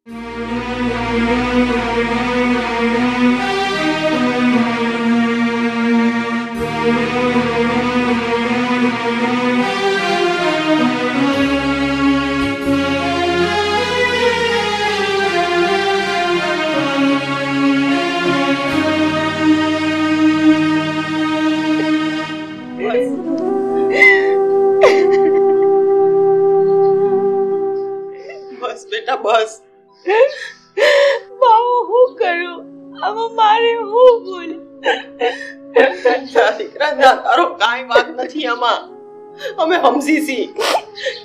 બસ બેટા બસ. બાબુ હું કરું? આમાં મારે હું ભૂલ? દીકરા ના તારો કાંઈ વાંક નથી આમાં. અમે સમજી છી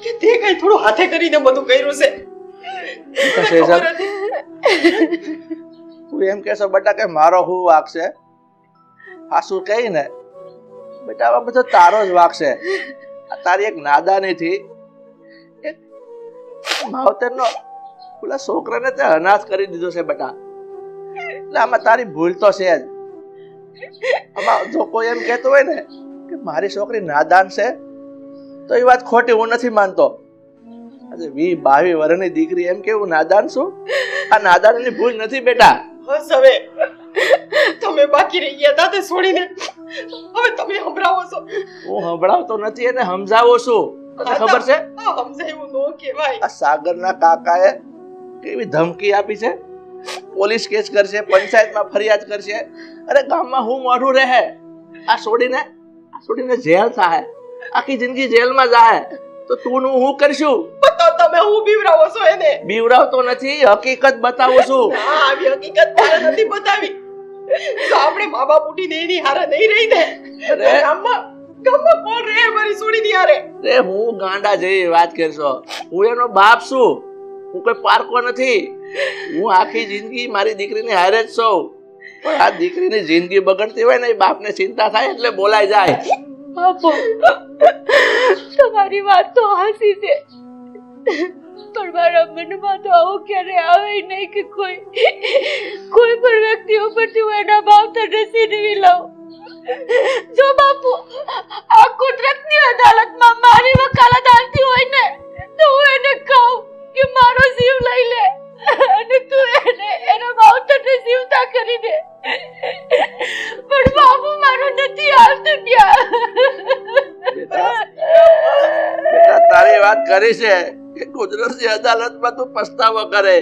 કે તે કઈ થોડું હાથે કરીને બધું કર્યું છે. તું એમ કહેશો બેટા કે મારો હું વાંક છે? હાસુ કહી ને બેટા, આ બધો તારો જ વાંક છે. તારી એક નાદાનીથી એક માવતરનો પેલા છોકરાને તે અનાથ કરી દીધો છે બેટા. એટલે આમાં તારી ભૂલ તો છે જ. આમાં જો કોઈ એમ કહેતો હોય ને કે મારી છોકરી નાદાન છે તો એ વાત ખોટી હું નથી માનતો. આજે 20-22 વર્ષની દીકરી એમ કેવું નાદાન છું? આ નાદાનની ભૂલ નથી બેટા. બસ હવે તમે બાકી રહી ગયા હતા તે છોડીને હવે તમે સંભળાવો છો. હું સંભળાવતો નથી એને સમજાવું છું. તને ખબર છે સમજાયું નો કહેવાય. આ સાગરના કાકાએ કેવી ધમકી આપી છે? પોલીસ કેસ કરશે, પંચાયતમાં ફરિયાદ કરશે. અરે ગામમાં હું મોઢું રહે? આ છોડીને જેલ થાય, આખી જિંદગી જેલમાં જાય તો તું હું કરશું? તો તમે હું બીવરાવો છો એને? બીવરાવતો નથી, હકીકત બતાવું છું. ના, આવી હકીકત મારે નથી બતાવી. તો આપણે મા બાપ ઉઠીને એની હારે નહીં રહી ને. ગામમાં કોણ રહે મારી છોડીની હારે? રે હું ગાંડા જેવી વાત કરશો? હું એનો બાપ છું, હું કોઈ પારકો નથી. હું આખી જિંદગી મારી દીકરીની હારે જ છું. પણ આ દીકરીની જિંદગી બગડતી હોય ને એ બાપને ચિંતા થાય એટલે બોલાઈ જાય. બાપુ, તમારી વાત તો હાસી છે, પણ મારા મનમાં તો આવું ક્યારે આવે નહીં કે કોઈ પણ વ્યક્તિ ઉપરથી હું એના માવતરને છીનવી લઉં. જો બાપુ આ કુદરતની અદાલતમાં મારી વકાલત હાલતી હોય ને તો હું એને કહું કે મારો જીવ લઈ લે અને તું એને એના માવતરને જીવતા કરી દે. પણ બાપુ મારું નથી હાલતું ત્યાં. બેટા તારી વાત કરી છે કે કુદરતની અદાલતમાં તું પસ્તાવો કરે,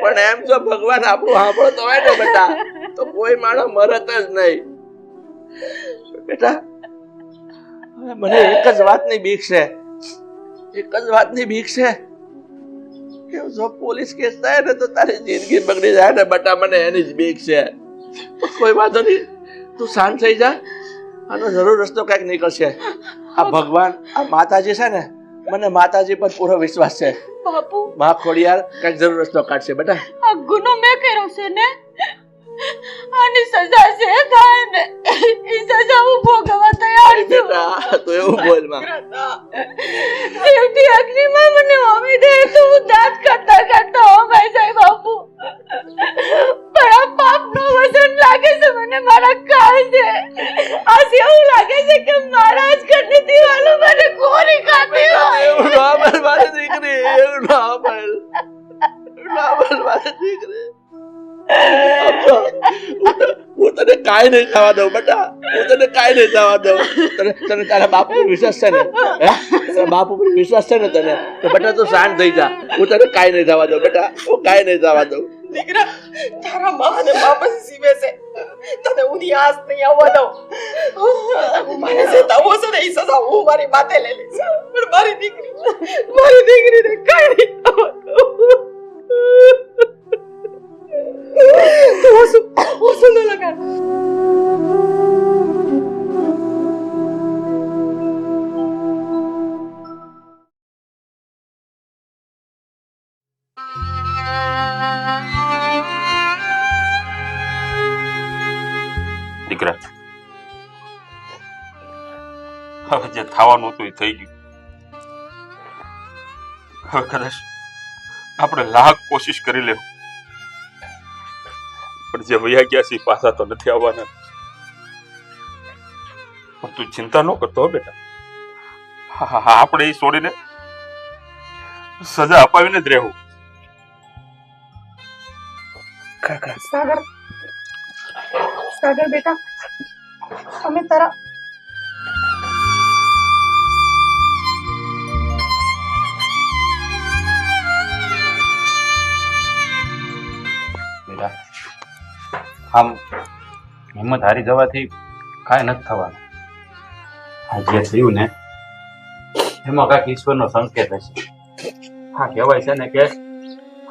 પણ એમ જો ભગવાન આપણું સાંભળતો હોય ને બેટા તો કોઈ માણસ મરત જ નહીં. બેટા મને એક જ વાતની બીક છે કે જો પોલીસ કેસ થાય ને તો તારી જિંદગી બગડી જાય ને બેટા. મને એની જ બીક છે. કોઈ વાંધો નહીં, તું શાંત થઈ જા. આનો જરૂર રસ્તો કઈક નીકળશે. આ ભગવાન, આ માતાજી છે ને, મને માતાજી પર પૂરો વિશ્વાસ છે. બાપુ, માં ખોડિયાર કઈક જરૂર રસ્તો કાઢશે બેટા. આ ગુનો મેં કર્યો છે ને, આની સજા છે થાય ને એ સજા હું ભોગવવા તૈયાર છું. બેટા તો એવું બોલ માં. દેવતી અગ્નિમાં મને હોમી દે તો હું દાંત કરતા હોમાઈ જાય બાપુ. પણ આ પાપનો વજન લાગે છે મને મારા કાળજે. આજ એવું લાગે છે કે મારા જ ઘરની દિવાલો મને કોરી કાઢી હોય. એવું ના બોલ મારી દીકરી, એવું ના બોલ મારી દીકરી. હું તને કાંઈ નહીં થવા દઉં બેટા, હું તને કાંઈ નહીં થવા દઉં. તને તારા બાપુ પર વિશ્વાસ છે ને? તારા બાપુ પર વિશ્વાસ છે ને તને? તો બેટા તું શાંત થઈ જા. હું તને કાંઈ નહીં થવા દઉં બેટા, હું કાંઈ નહીં થવા દઉં. દીકરા તારા મા અને બાપ જ જીવે છે, તને ઊંધી આસ નહીં આવવા દઉં. મારે જે થવું છે ને એ સજા હું મારી માથે લઈ લઈશ, પણ મારી દીકરીને કાંઈ નહીં થવા દઉં. ઓછું ન લગાડ. દીકરા, હવે જે થવાનું હતું એ થઈ ગયું. હવે કદાચ આપણે લાખ કોશિશ કરી લેવું, પણ જે વયા ગયા છે પાછા તો નથી આવવાના. પણ તું ચિંતા ન કરતો હો બેટા. આપણે એ છોડીને સજા અપાવીને જ રહેવું. કાકા સાગર સાગર બેટા અમે તારા બેટા આમ હિંમત હારી જવાથી કાંઈ નથી થવાનું. આ જે થયું ને એમાં કાંઈક ઈશ્વરનો સંકેત હશે. હા કહેવાય છે ને કે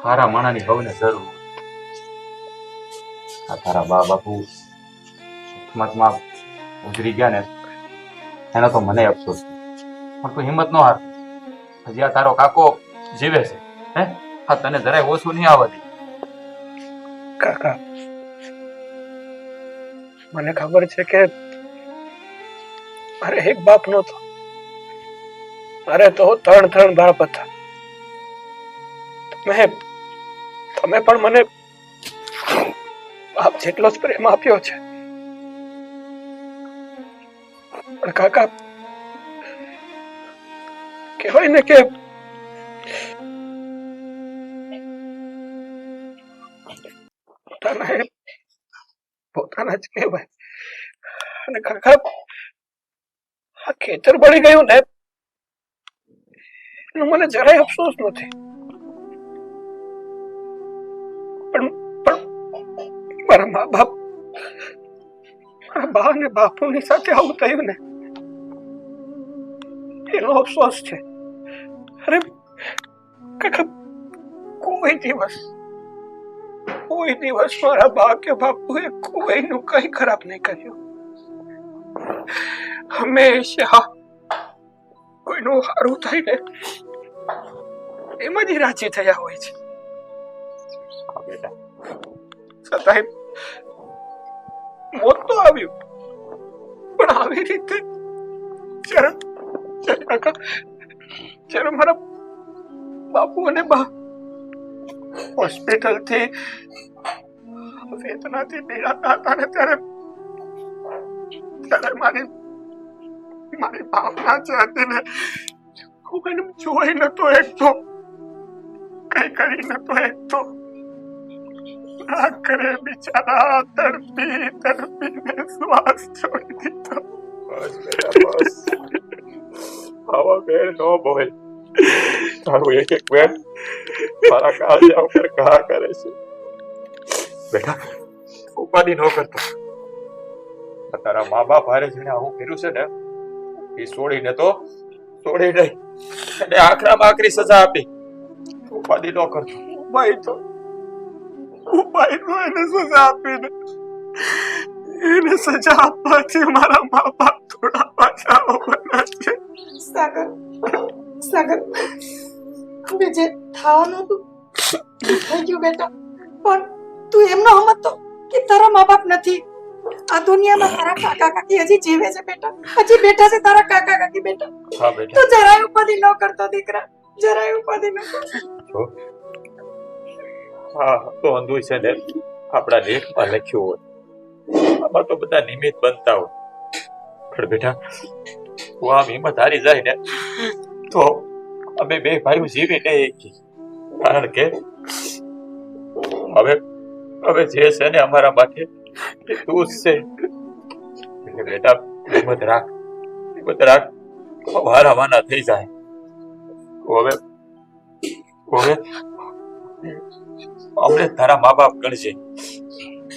સારા માણાની હવને જરૂર. આ તારા બા બાપુ કિસ્મતમાં ગુજરી ગયા ને એનો તો મને અફસોસ છે. પણ તું હિંમત ન હાર. હજી આ તારો કાકો જીવે છે. હે હા તને જરાય ઓછું નહીં આવવા દે. કાકા મને ખબર છે કે મારે એક બાપ નહોતો, મારે તો 3 બાપ હતા. તમે પણ મને બાપ જેટલો જ પ્રેમ આપ્યો છે. પણ કાકા કહેવાય ને કે પોતાના જ કહેવાય. અને કાકા આ ખેતર બળી ગયું ને એનો મને જરાય અફસોસ નથી. પણ મારા મા બાપ મારા બા અને બાપુની સાથે આવું થયું ને એનો અફસોસ છે. અરે કાકા કોઈ દિવસ મારા બા કે બાપુએ કોઈનું કઈ ખરાબ નહીં કર્યું. હંમેશા કોઈનું સારું થાય ને એમાં જ રાજી થયા હોય છે. છતાંય મોત તો આવ્યું પણ આવી રીતે જ્યારે મારા બાપુ અને બા હોસ્પિટલ થી વેદનાથી પીડાતા હતા ને ત્યારે મારી ભાવના જે હતી ને હું એને જોઈ નતો એકતો, કઈ કરી નતો એકતો. ના કરે બિચારા તડપીને શ્વાસ છોડી દીધો. બસ બેટા બસ. આવા બેન નો બોલ. તારું એક બેન મારા કાળજા ઉપર ઘા કરે છે. બેટા ઉપાધિ ન કરતો. તારા મા બાપ હારે જેને આવું કર્યું છે ને એ છોડી નહીં અને આખરામાં આખરી સજા આપી. ઉપાધિ ન કરતો. ઉપાયનો એને સજા આપીને એને સજા આપવાથી મારા મા બાપ થોડા પાછા આવવાના છે. સાગર હવે જે થવાનું હતું થઈ ગયું બેટા. પણ તું એમ ન સમજતો કે તારા મા બાપ નથી. આ દુનિયામાં તારા કાકા કાકી હજી જીવે છે બેટા. હજી બેઠા છે તારા કાકા કાકી બેટા. હા બેટા. તું જરાય ઉપાધિ ન કરતો દીકરા, જરાય ઉપાધિ ન કરતો. હા તો અંધું છે ને આપણા લેખમાં લખ્યું હોય. આમાં તો બધા નિમિત્ત બનતા હોય. પણ બેટા તું આમ હિંમત હારી જાય ને તો અમે બે ભાઈઓ જીવી નહીં. કારણ કે હવે જે છે ને અમારા માટે એ તું જ છે. એટલે બેટા હિંમત રાખ. વારાવાના થઈ જાય. હવે અમને તારા મા બાપ ગણશે.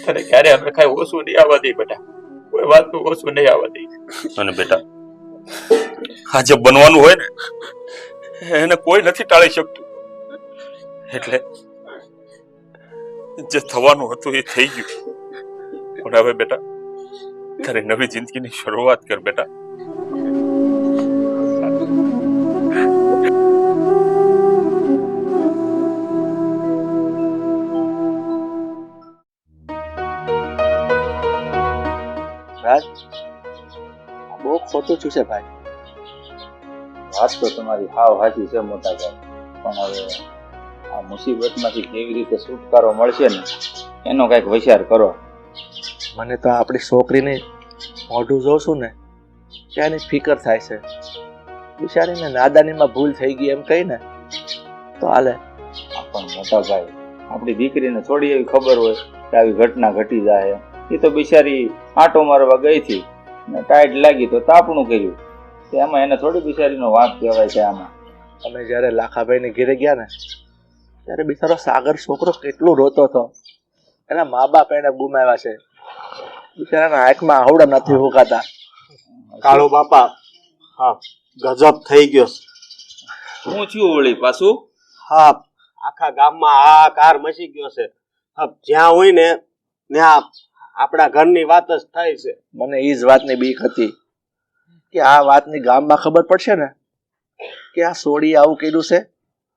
તને ક્યારે અમે કઈ ઓછું નહીં આવવા દે બેટા. કોઈ વાતનું ઓછું નહીં આવવા દે. અને બેટા આ જે બનવાનું હોય ને એને કોઈ નથી ટાળી શકતું. એટલે જે થવાનું હતું એ થઈ ગયું. પણ હવે બેટા તારે નવી જિંદગીની શરૂઆત કર બેટા. રાજ બહુ ખોટું છું છે ભાઈ. વાત તો તમારી હાવ સાચી છે મોટા ભાઈ. પણ હવે આ મુસીબતમાંથી કેવી રીતે છુટકારો મળશે ને એનો કઈક વિચાર કરો. મને તો આપણી છોકરીને મોઢું જોઉં છું ને ત્યાંની ફિકર થાય છે. બિચારીને નાદાનીમાં ભૂલ થઈ ગઈ એમ કહીને તો હાલે. પણ મોટા ભાઈ આપણી દીકરીને થોડી એવી ખબર હોય કે આવી ઘટના ઘટી જાય. એ તો બિચારી આંટો મારવા ગઈ હતી ને ટાઈટ લાગી તો તાપણું કર્યું. એમાં એને થોડી બિચારીનો વાંક કહેવાય છે આમાં. અમે જ્યારે લાખાભાઈને ઘેરે ગયા ને ત્યારે બિચારો સાગર છોકરો કેટલું રોતો હતો. એના મા બાપ એને ગુમાવ્યા છે. બિચારાના આંખમાં આવડા નથી ઉગાતા. કાળો બાપા, હા ગજબ થઈ ગયો છે. શું થયું વળી પાછું? હા, આખા ગામમાં હાહાકાર મચી ગયો છે. હા, જ્યાં હોય ને ત્યાં આપણા ઘરની વાત જ થાય છે. મને એ જ વાતની બીક હતી કે આ વાતની ગામમાં ખબર પડશે ને કે આ સોડી આવું કર્યું છે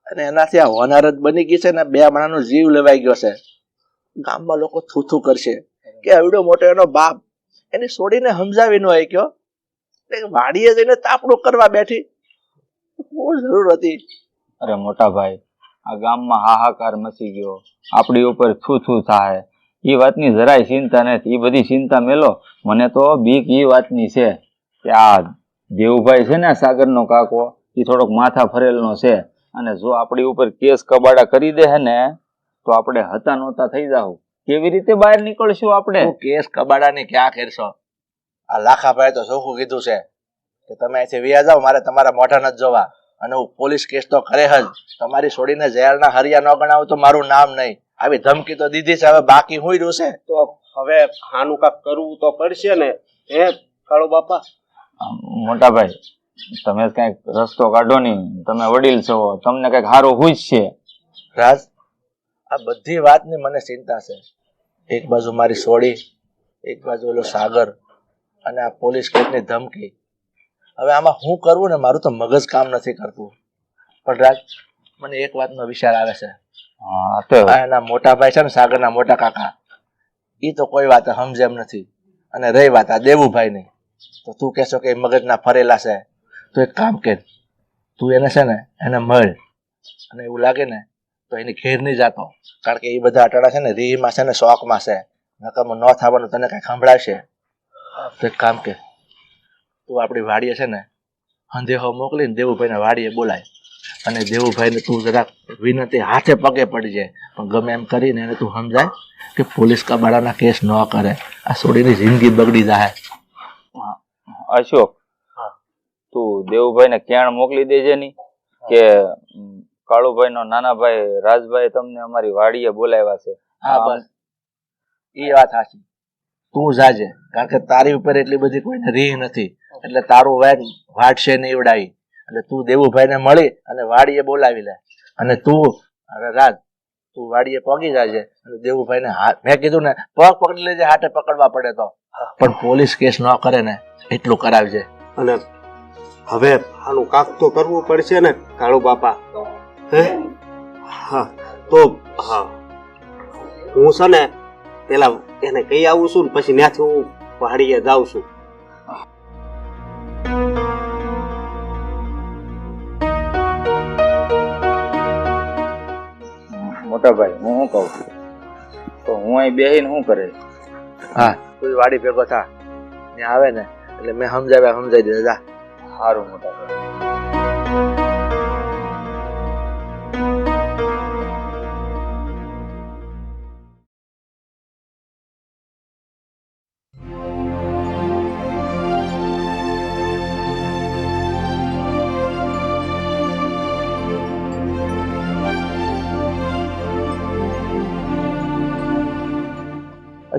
અને એનાથી આ હોનારત બની ગઈ છે ને 2 માણસનો જીવ લેવાઈ ગયો છે. ગામમાં લોકો થૂથું કરશે કે આવડો મોટો એનો બાપ એની સોડીને સમજાવી ન શક્યો, વાડીએ જઈને તાપણું કરવા બેઠી. બહુ જરૂર હતી. અરે મોટા ભાઈ, આ ગામમાં હાહાકાર મચી ગયો, આપણી ઉપર થૂ થાય એ વાતની જરાય ચિંતા નથી. એ બધી ચિંતા મેલો. મને તો બીક એ વાતની છે કે આ દેવુભાઈ છે ને સાગરનો કાકો, એ થોડોક માથા ફરેલનો છે અને જો આપણી ઉપર કેસ કબાડા કરી દે ને તો આપણે હતા નહોતા થઈ જાવ. કેવી રીતે બહાર નીકળશું આપણે? કેસ કબાડાની ક્યાં કરશો? આ લાખાભાઈ તો ચોખ્ખું કીધું છે કે તમે અહીંથી વ્યા જાઓ, મારે તમારા મોઢા નથી જોવા. અને હું પોલીસ કેસ તો કરે જ. તમારી છોડીને જેલના હરિયા ન ગણાવું તો મારું નામ નહીં. આવી ધમકી તો દીધી છે, હવે બાકી હું રહ્યું છે. તો હવે આનું કાક કરવું તો પડશે ને હે કાળો બાપા? મોટા ભાઈ, તમે કઈક રસ્તો કાઢો નહીં. તમે વડીલ છો, તમને કઈક સારું હોય છે. રાજ, આ બધી વાતની મને ચિંતા છે. એક બાજુ મારી છોડી, એક બાજુ ઓલો સાગર અને આ પોલીસ કેસની ધમકી. હવે આમાં શું કરવું ને મારું તો મગજ કામ નથી કરતું. પણ રાજ, મને એક વાતનો વિચાર આવે છે. એના મોટા ભાઈ છે ને સાગરના મોટા કાકા, એ તો કોઈ વાત સમજે એમ નથી. અને રહી વાત આ દેવુભાઈ ની, તો તું કહેશો કે મગજના ફરેલા છે. તો એક કામ કર, તું એને છે ને એને મળ, અને એવું લાગે ને તો એની ઘેર નહીં જાતો. કારણ કે એ બધા અટાડા છે ને રીહમાં છે ને શોખમાં છે. નકામું ન થવાનું તને કઈ સંભળાશે. તો એક કામ કે તું આપણી વાડીએ છે ને અંધેહો મોકલીને દેવુભાઈને વાડીએ બોલાય અને દેવુભાઈને તું જરાક વિનંતી હાથે પગે પડી જાય. પણ ગમે એમ કરીને એને તું સમજાય કે પોલીસ કબાડાના કેસ ન કરે, આ છોડીની જિંદગી બગડી જાય. અશોક, તું દેવુભાઈને ક્યાં મોકલી દેજે ની કે કાળુભાઈ નો નાના ભાઈ રાજભાઈ તમને અમારી વાડીએ બોલાવ્યા છે. હા બસ, એ વાત સાચી. તું જાજે, કારણ કે તારી ઉપર એટલી બધી કોઈને રીહ નથી, એટલે તારું વાટશે નહીં ઉડાવી. એટલે તું દેવુભાઈને મળી અને વાડીએ બોલાવી લે. અને તું અરે રાજ, તું વાડીએ પગી જાજે અને દેવુભાઈને હાથ, મેં કીધું ને પગ પકડી લેજે, હાથે પકડવા પડે તો, પણ પોલીસ કેસ ન કરે ને એટલું કરાવજે. અને હવે આનું કાક તો કરવું પડશે ને કાળો બાપા? હે હા, તો હા હું છે ને પેલા એને કહી આવું છું ને પછી ત્યાંથી હું વાડીએ જાઉં છું. મોટા ભાઈ, હું શું કહું છું તો હું અહીં બેહીને શું કરે? હા, તું વાડી ભેગો થા, ત્યાં આવે ને એટલે મેં સમજાવી દે. જા. સારું મોટા ભાઈ.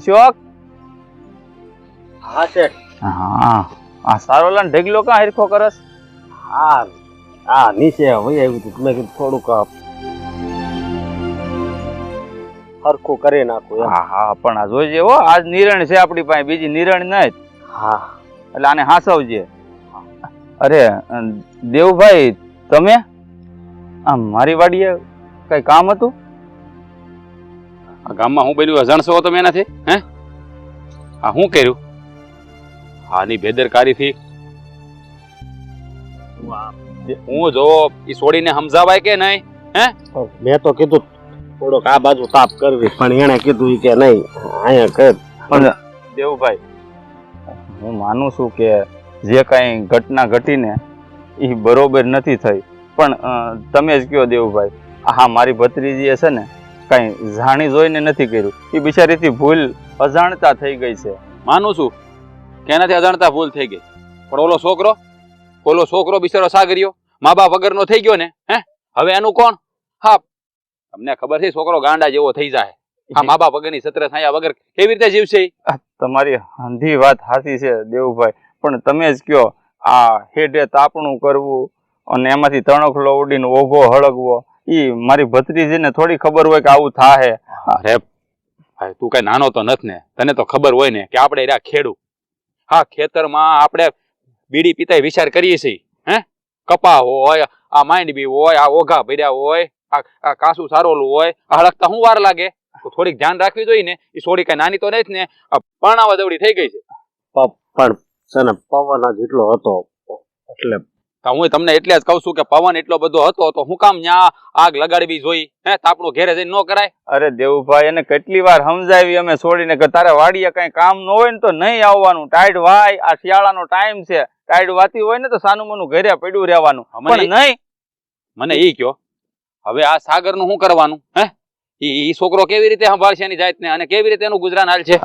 અશોક, હા શેઠ. હા, આ સારો લાન ઢગલો કા હરખો કરસ? હા, આ નીચે વહી આવ્યું હતું, મેં કીધું થોડુંક હરખું કરી નાખું. હા હા, પણ આ જોઈજે હો, આજ નિરણ છે આપણી પાસે, બીજી નિરણ નહીં. હા, એટલે આને હાસવજે. અરે દેવભાઈ, તમે આ મારી વાડીએ કઈ કામ હતું? આ ગામમાં હું બન્યું અજાણશો તમે એનાથી? હે, આ શું કર્યું? આની બેદરકારીથી હું જો ઈ છોડીને સમજાવાય કે નહીં? હે, મેં તો કીધું થોડોક આ બાજુ તાપ કરવી, પણ એને કીધું કે નહીં અહીંયા કર. પણ દેવભાઈ, હું માનું છું કે જે કઈ ઘટના ઘટીને એ બરોબર નથી થઈ, પણ તમે જ કયો દેવભાઈ, હા મારી ભત્રીજી છે ને કાંઈ જાણી જોઈને નથી કર્યું. એ બિચારીથી ભૂલ અજાણતા થઈ ગઈ છે. માનું છું કે એનાથી અજાણતા ભૂલ થઈ ગઈ, પણ ઓલો છોકરો બિચારો સાગરિયો મા બાપ વગરનો થઈ ગયો ને. હવે એનું કોણ? હા, તમને ખબર છે છોકરો ગાંડા જેવો થઈ જાય. આ મા બાપ વગરની સત્ર થયા વગર કેવી રીતે જીવશે? તમારી હંધી વાત સાચી છે દેવુભાઈ, પણ તમે જ કયો આ હેડે તાપણું કરવું અને એમાંથી તણખલો ઉડીને ઓઘો હળગવો, ઈ મારી ભત્રીજીને થોડી ખબર હોય કે આવું થાહે. અરે ભાઈ, તું કઈ નાનો તો નથી ને, તને તો ખબર હોય ને કે આપણે રહ્યા ખેડૂ. હા, ખેતરમાં આપણે બીડી પીતાય વિચાર કરીએ છીએ. કપા હોય, આ માંડવી હોય, આ ઓઘા ભર્યા હોય, આ કાસુ સારોલું હોય, આ હળકતા શું વાર લાગે? તો થોડીક ધ્યાન રાખવી જોઈએ ને. એ છોડી કઈ નાની તો નથી ને, પરણાવા દવડી થઈ ગઈ છે. પણ છે ને પવન જેટલો હતો એટલે હું તમને એટલે જ કહું છું કે પવન એટલો બધો હતો તો હું કામ ન્યા આગ લગાડવી જોઈ? તાપણું ઘેરે જઈને ન કરાય? અરે દેવુભાઈ, એને કેટલી વાર સમજાવી અમે છોડીને કે તારે વાડીએ કઈ કામ ન હોય ને તો નહીં આવવાનું. ટાઈડ વાય, આ શિયાળાનો ટાઈમ છે, ટાઈડ વાતી હોય ને તો સાનું મનું ઘરે પડ્યું રહેવાનું. પણ નહીં. મને ઈ કયો, હવે આ સાગરનું શું કરવાનું? ઈ છોકરો કેવી રીતે સંભાળશે એની જાતને અને કેવી રીતે એનું ગુજરાન હાલ છે?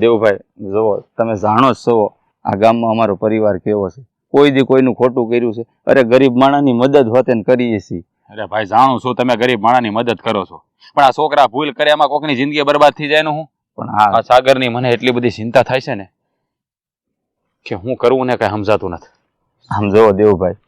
દેવુભાઈ જુઓ, તમે જાણો જ છો આ ગામમાં અમારો પરિવાર કેવો છે. કોઈ દી કોઈનું ખોટું કર્યું છે? અરે ગરીબ માણસની મદદ હોતે ને કરીએ છીએ. અરે ભાઈ, જાણું છું તમે ગરીબ માણસની મદદ કરો છો, પણ આ છોકરા ભૂલ કરે એમાં કોકની જિંદગી બરબાદ થઈ જાય ને હું. પણ આ સાગરની મને એટલી બધી ચિંતા થાય છે ને કે હું કરવું ને કઈ સમજાતું નથી. આમ જુઓ દેવુભાઈ,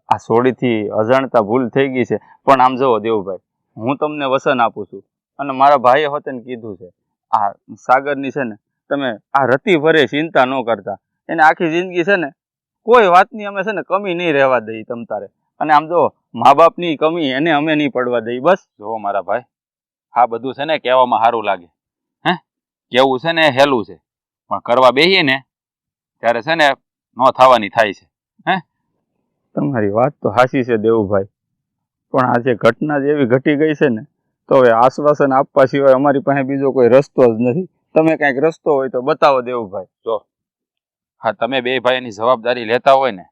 આ સોડીથી અજાણતા ભૂલ થઈ ગઈ છે, પણ આમ જુઓ દેવુભાઈ, હું તમને વસન આપું છું અને મારા ભાઈએ હોતે ને કીધું છે આ સાગરની છે ને તમે આ રતી ભરે ચિંતા ન કરતા. એને આખી જિંદગી છે ને કોઈ વાતની અમે છે ને કમી નહીં રહેવા દઈ તમ તારે. અને આમ જો મા બાપની કમી એને અમે નહીં પડવા દઈ. બસ જો મારા ભાઈ, આ બધું છે ને કહેવામાં સારું લાગે, કેવું છે ને હેલું છે, પણ કરવા બેહીએ ને ત્યારે છે ને ન થવાની થાય છે. તમારી વાત તો સાચી છે દેવુભાઈ, પણ આ જે ઘટના જેવી ઘટી ગઈ છે ને તો હવે આશ્વાસન આપવા સિવાય અમારી પાસે બીજો કોઈ રસ્તો જ નથી. તમે કંઈક રસ્તો હોય તો બતાવો દેવુભાઈ. જો હા, તમે બે ભાઈની જવાબદારી લેતા હોય ને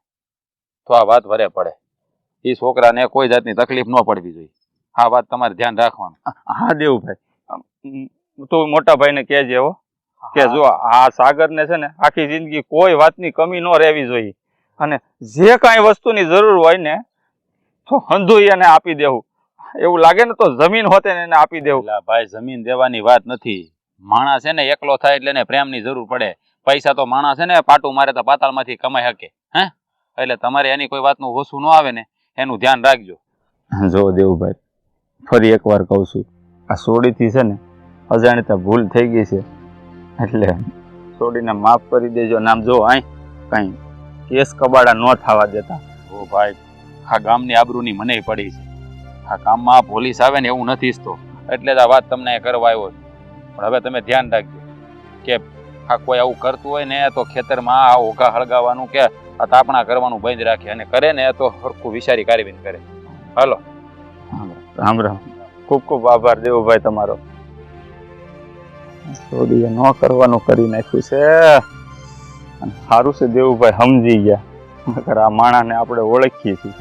તો આ વાત વરે પડે. એ છોકરાને કોઈ જાતની તકલીફ ન પડવી જોઈએ. આ વાત તમારે ધ્યાન રાખવાનું. હા દેવુભાઈ, તું મોટા ભાઈને કહેજે હો કે જો આ સાગરને છે ને આખી જિંદગી કોઈ વાતની કમી ન રહેવી જોઈએ અને જે કાંઈ વસ્તુની જરૂર હોય ને તો હંધું એને આપી દેવું. એવું લાગે ને તો જમીન હોતે ને એને આપી દેવું. ભાઈ, જમીન દેવાની વાત નથી. માણસ છે ને એકલો થાય એટલે એને પ્રેમની જરૂર પડે. પૈસા તો માણસ છે ને પાટું મારે તો પાતાળમાંથી કમાઈ શકે. એટલે તમારે એની કોઈ વાતનું ઓછું ન આવે ને એનું ધ્યાન રાખજો. જો દેવુભાઈ, ફરી એકવાર કહું છું, આ સોડીથી છે ને અજાણતા ભૂલ થઈ ગઈ છે એટલે સોડીને માફ કરી દેજો. નામ જો અહીં કાંઈ કેસ કબાડા ન થવા દેતા. ઓ ભાઈ, આ ગામની આબરૂની મને પડી છે. આ ગામમાં પોલીસ આવે ને એવું નથી ઈચ્છતો, એટલે જ આ વાત તમને કરવા આવ્યો છું. પણ હવે તમે ધ્યાન રાખજો કે આ કોઈ આવું કરતું હોય ને તો ખેતરમાં આ ઓઘા હળગાવવાનું કે આ તાપણા કરવાનું બંધ રાખે, અને કરે ને તો હરખું વિચારી કારવીને કરે. હાલો, રામ રામ. ખૂબ ખૂબ આભાર દેવુભાઈ તમારો. સોડીએ ન કરવાનું કરી નાખ્યું છે. સારું છે દેવુભાઈ સમજી ગયા, આ માણસને આપણે ઓળખીએ છીએ.